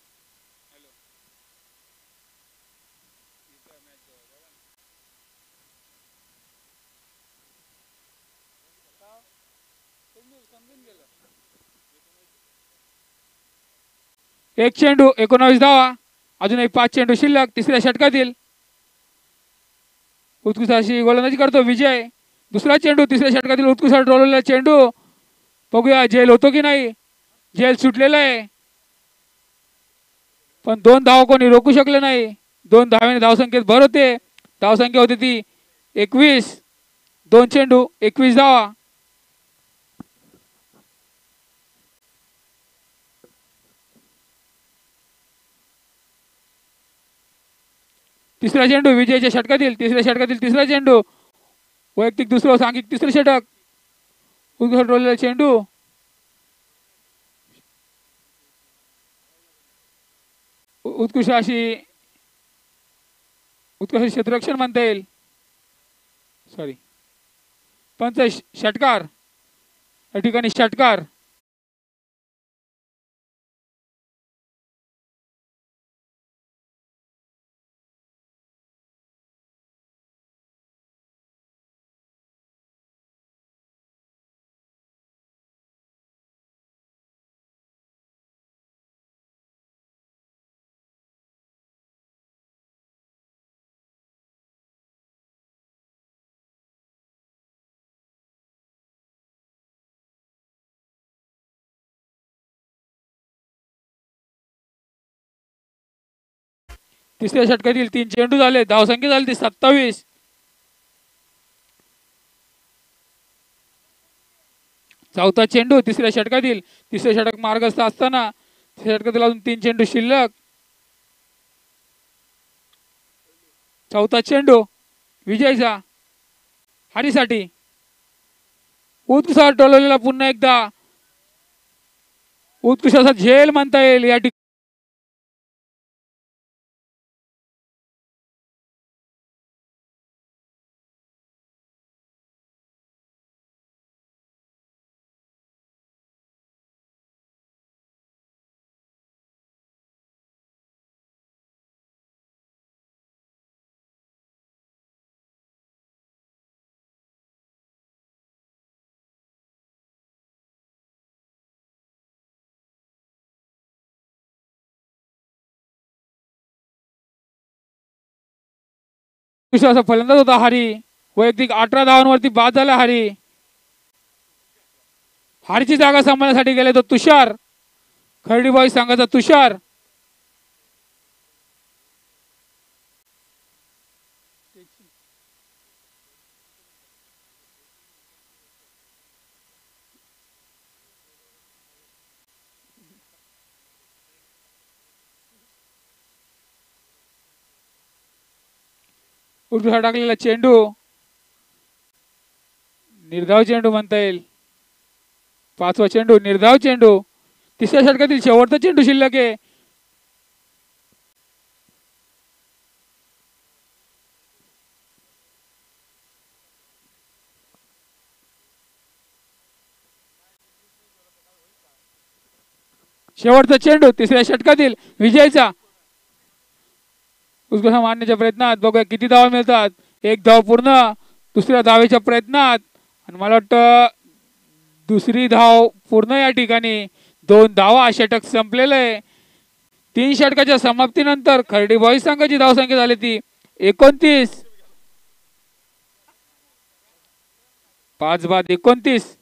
एक चेंडू 19 धावा. अजून एक 5 चेंडू शिल्लक तिसऱ्या षटकातील. उत्कृष्ट अशी गोलंदाजी करतो विजय. दुसरा चेंडू तिसऱ्या षटकातील उत्कृष्ट रोवलेला चेंडू. बघूया झेल होतो की नाही. झेल सुटलेला आहे पण 2 धावा कोणी रोखू शकले नाही. 2 धाव्याने धावसंख्येत भर होते. धावसंख्या होती ती 21. 2 चेंडू 21 धावा. तिसरा चेंडू विजयच्या षटकातील तिसरा चेंडू वैयक्तिक दुसरं सांघिक तिसरं षटक. उद्घाटवलेला चेंडू उत्कृष्ट क्षेत्ररक्षण म्हणता येईल. सॉरी पंच षटकार या ठिकाणी षटकार. तिसऱ्या षटकातील 3 चेंडू झाले. धावसंख्या झाली ती 27. चौथा चेंडू तिसऱ्या षटकातील तिसरे षटक मार्गस्थ असताना षटकातील अजून 3 चेंडू शिल्लक. चौथा चेंडू विजयचा हारीसाठी. उत्कृष्ट टोलवलेला पुन्हा एकदा उत्कृष्ट असा झेल म्हणता येईल या ठिकाणी. असा फलंदाज होता हरी. वैयक्तिक 18 धावांवरती बाद झाला हरी. हारीची जागा सांभाळण्यासाठी गेले तो तुषार. खर्डी बॉईज संघाचा तुषार. उलटा टाकलेला चेंडू निर्धाव चेंडू म्हणता येईल. 5वा चेंडू निर्धाव चेंडू. तिसऱ्या षटकातील शेवटचा चेंडू शिल्लक आहे. शेवटचा चेंडू तिसऱ्या षटकातील विजयचा. उसको मारण्याच्या प्रयत्नात बघूया किती धावा मिळतात. 1 धाव पूर्ण दुसऱ्या धावेच्या प्रयत्नात आणि मला वाटतं दुसरी धाव पूर्ण या ठिकाणी. 2 धावा षटक संपलेलं आहे. 3 षटकाच्या समाप्तीनंतर खर्डी बॉईज संघाची धावसंख्या झाली ती 29. 5 बाद 29.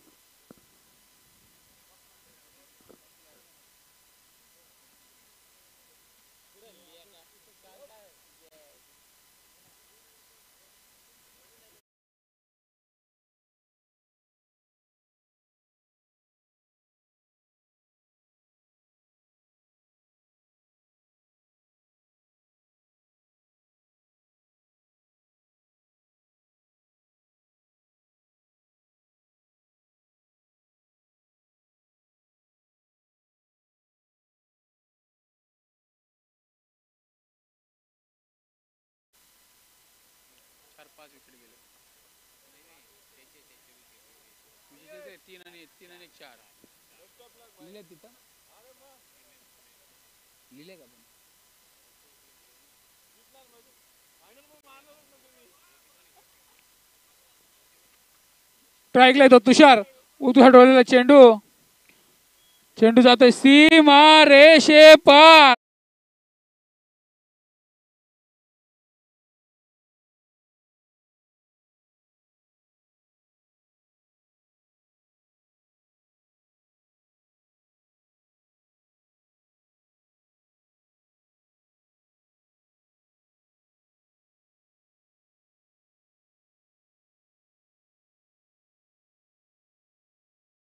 ट्रायकला तो तुषार. उलटा चेंडू जातोय सीमा रेषे पार.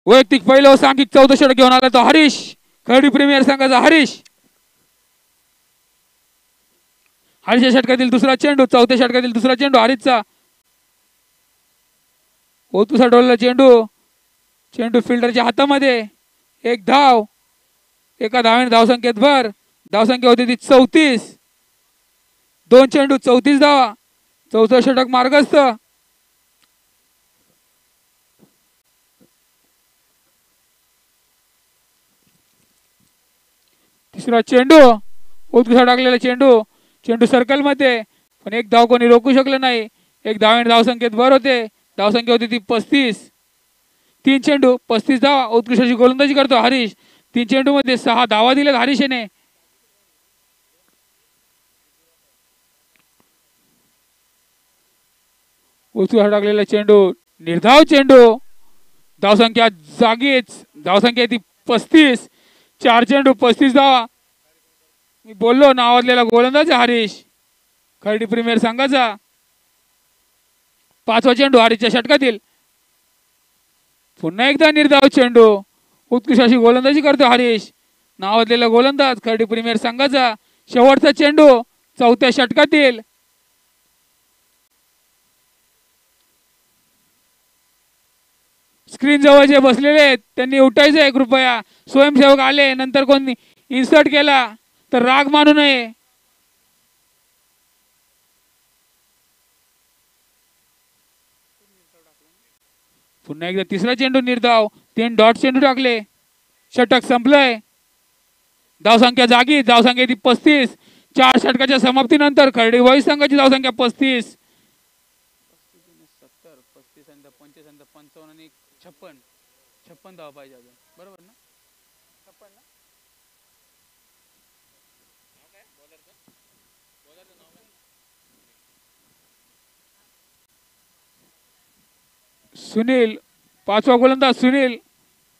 वैयक्तिक पहिलं व सांघिक 14 षटक घेऊन आला तो हरीश, खर्डी प्रीमियर संघाचा हरीश. हरीशच्या षटकातील दुसरा चेंडू, 4थ्या षटकातील दुसरा चेंडू हरीशचा. ओतुसा डोलला चेंडू, चेंडू फिल्डरच्या हातामध्ये. एक धाव, एका धावेने धावसंख्येत भर. धावसंख्या होती ती 34. 2 चेंडू 34 धावा. 4थं षटक मार्गस्थ. तिसरा चेंडू, उत्कृष्ट टाकलेला चेंडू, चेंडू सर्कल मध्ये, पण एक धाव कोणी रोखू शकलं नाही. एक धावेने धावसंख्येत भर होते. धावसंख्या होती ती 35. 3 चेंडू 35 धावा. उत्कृष्ट अशी गोलंदाजी करतो हरीश. 3 चेंडू मध्ये 6 धावा दिल्यात हरीशने. उत्कृष्ट टाकलेला चेंडू, निर्धाव चेंडू. धावसंख्या जागीच. धावसंख्या ती 35. 4 चेंडू 35 धावा. मी बोललो नावाजलेला गोलंदाज हरीश, खर्डी प्रीमियर संघाचा. 5वा चेंडू हरीशच्या षटकातील. पुन्हा एकदा निर्धाव चेंडू. उत्कृष्ट अशी गोलंदाजी करतो हरीश, नावाजलेला गोलंदाज खर्डी प्रीमियर संघाचा. शेवटचा चेंडू 4थ्या षटकातील. स्क्रीन जवळ जे बसलेले आहेत त्यांनी उठायचं आहे कृपया. स्वयंसेवक आले नंतर कोणी इन्सर्ट केला तर राग मानू नये. पुन्हा एकदा तिसरा चेंडू निर्धाव. 3 डॉट चेंडू टाकले. षटक संपलंय. धावसंख्या जागी. धावसंख्या ती 35. 4 षटकाच्या समाप्तीनंतर खर्डी बॉईज संघाची धावसंख्या 35. 70, 35 आणि 55, 55 आणि 56. 56 धावा पाहिजे अजून, बरोबर ना? 56 ना? सुनील, 5वा गोलंदाज सुनील.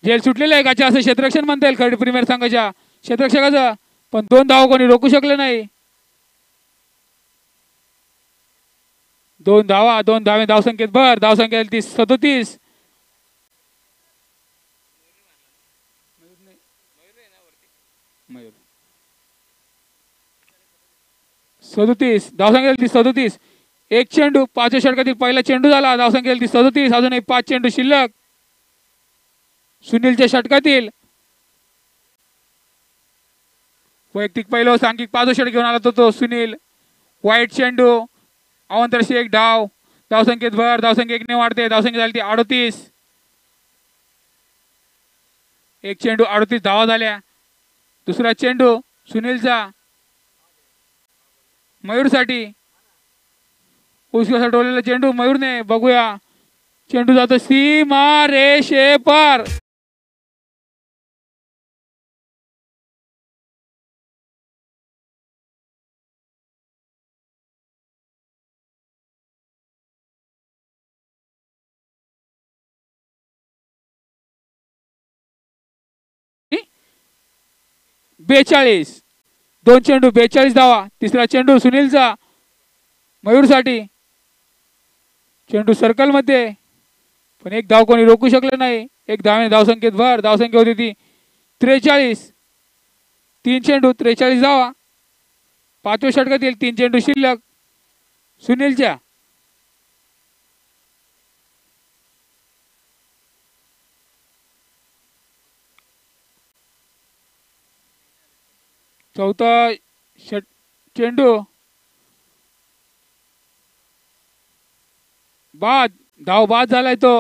झेल सुटलेला आहे गाच्या असं क्षेत्ररक्षण म्हणता येईल खर्डी प्रीमियर संघाच्या क्षेत्ररक्षकाचा, पण 2 धावा कोणी रोखू शकले नाही. 2 धावा, 2 धावे धावसंख्येत भर. धावसंख्या ती 37. मयूर 37. धावसंख्या ती 37. 1 चेंडू 5 षटकातील पहिला चेंडू झाला. धावसंख्या ती 37. अजून एक 5 चेंडू शिल्लक सुनीलच्या षटकातील. वैयक्तिक पहिलं सांघिक 5 षटक घेऊन आला तो सुनील. वाईट चेंडू, अवंतरशी 1 धाव. धावसंख्येत भर. धावसंख्या 1 ने वाढते. धावसंख्या झाली ती 38. 1 चेंडू 38 धावा झाल्या. दुसरा चेंडू सुनीलचा मयूरसाठी. उसका डोलेला चेंडू मयूरने. बघूया, चेंडू जातो सीमा रेषे पार. बेचाळीस. 2 चेंडू 42 धावा. तिसरा चेंडू सुनीलचा मयूरसाठी. चेंडू सर्कल मध्ये, पण 1 धाव कोणी रोखू शकलं नाही. 1 धावेने धावसंख्येत भर. धावसंख्या होती ती 43. 3 चेंडू 43 धावा. 5व्या षटकातील 3 चेंडू शिल्लक सुनीलच्या. चौथा चेंडू बाद. धाव बाद झालाय तो.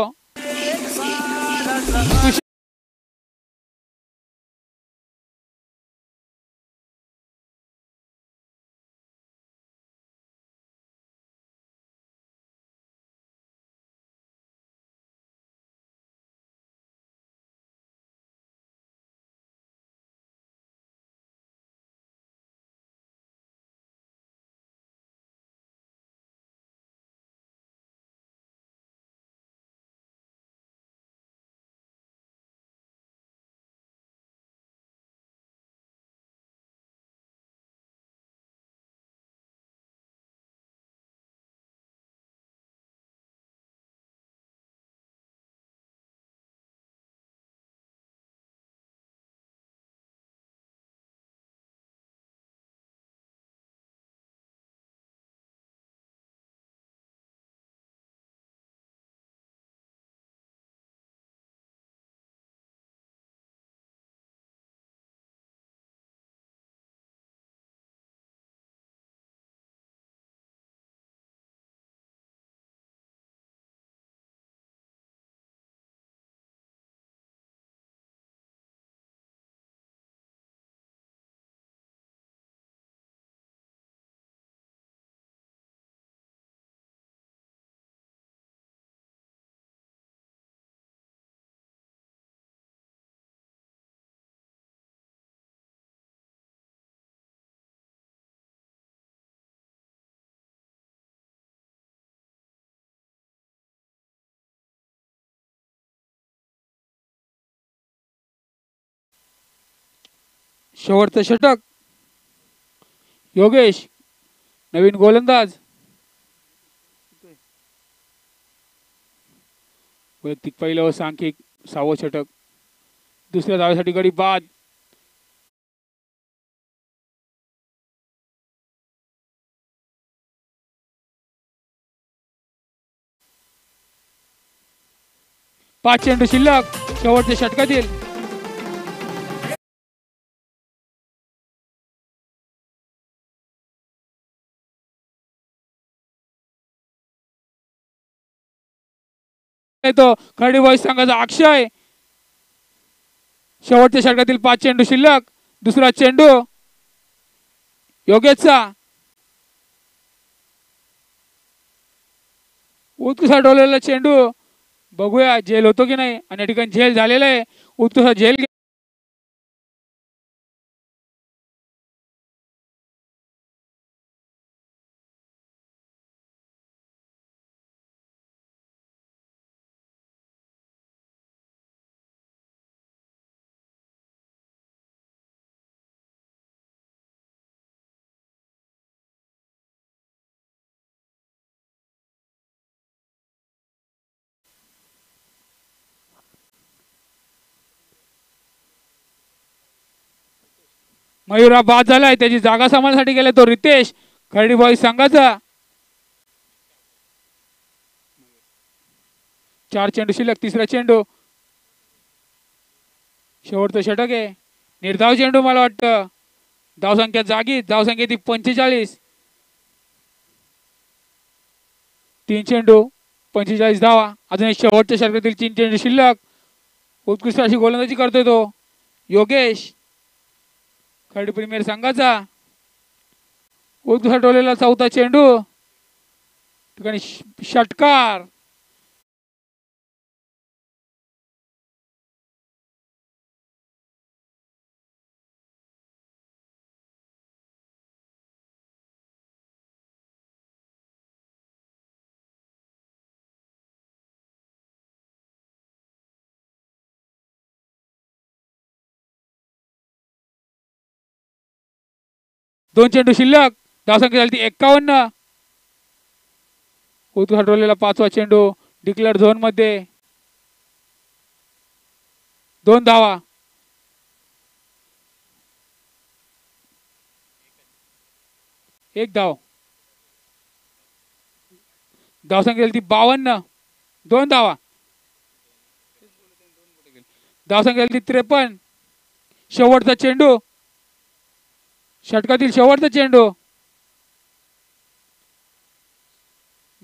शेवटचं षटक योगेश नवीन गोलंदाज वैयक्तिक पहिलं व सांख्यिक 6वं षटक दुसऱ्या धावेसाठी गडी बाद पाच चेंडू शिल्लक शेवटच्या षटकातील तो खर्डी बॉईज संघाचा अक्षय शेवटच्या षटकातील 5 चेंडू शिल्लक दुसरा चेंडू योगेशचा उत्कृष्ट डोलेला चेंडू बघूया झेल होतो की नाही आणि या ठिकाणी झेल झालेला आहे उत्कृष्ट झेल मयूरा बाद झालाय त्याची जागा सांभाळण्यासाठी गेलाय तो रितेश खर्डी बॉईज संघाचा 4 चेंडू शिल्लक तिसरा चेंडू शेवटचं षटक आहे निर्धाव चेंडू मला वाटतं धावसंख्या जागी धावसंख्या ती 45 3 चेंडू 45 धावा अजून शेवटच्या षटकातील 3 चेंडू शिल्लक उत्कृष्ट अशी गोलंदाजी करतोय तो योगेश खर्डी प्रीमियर संघाचा उत्कृष्ट डोलेला 4था चेंडू ठिकाणी षटकार दोन चेंडू शिल्लक धावसंख्या झाली 51 उत्कृष्ट डोलेला 5वा चेंडू डिक्लेअर झोन मध्ये 2 धावा एक धाव धावसंख्या झाली 52 2 धावा धावसंख्या झाली 53 शेवटचा चेंडू षटकातील शेवटचा चेंडू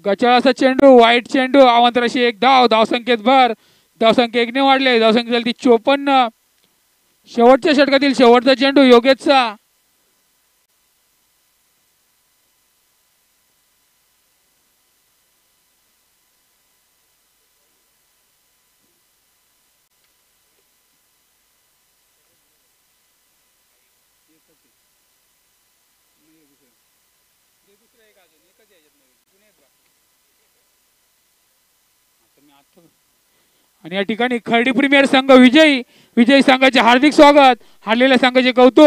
गचाळाचा चेंडू वाईट चेंडू आवांतराशी एक धाव धावसंख्येत भर धावसंख्या 1 ने वाढले धावसंख्या झाली 54 शेवटच्या षटकातील शेवटचा चेंडू योगेशचा आणि या ठिकाणी खर्डी प्रीमियर संघ विजयी संघाचे हार्दिक स्वागत हारलेल्या संघाचे कौतुक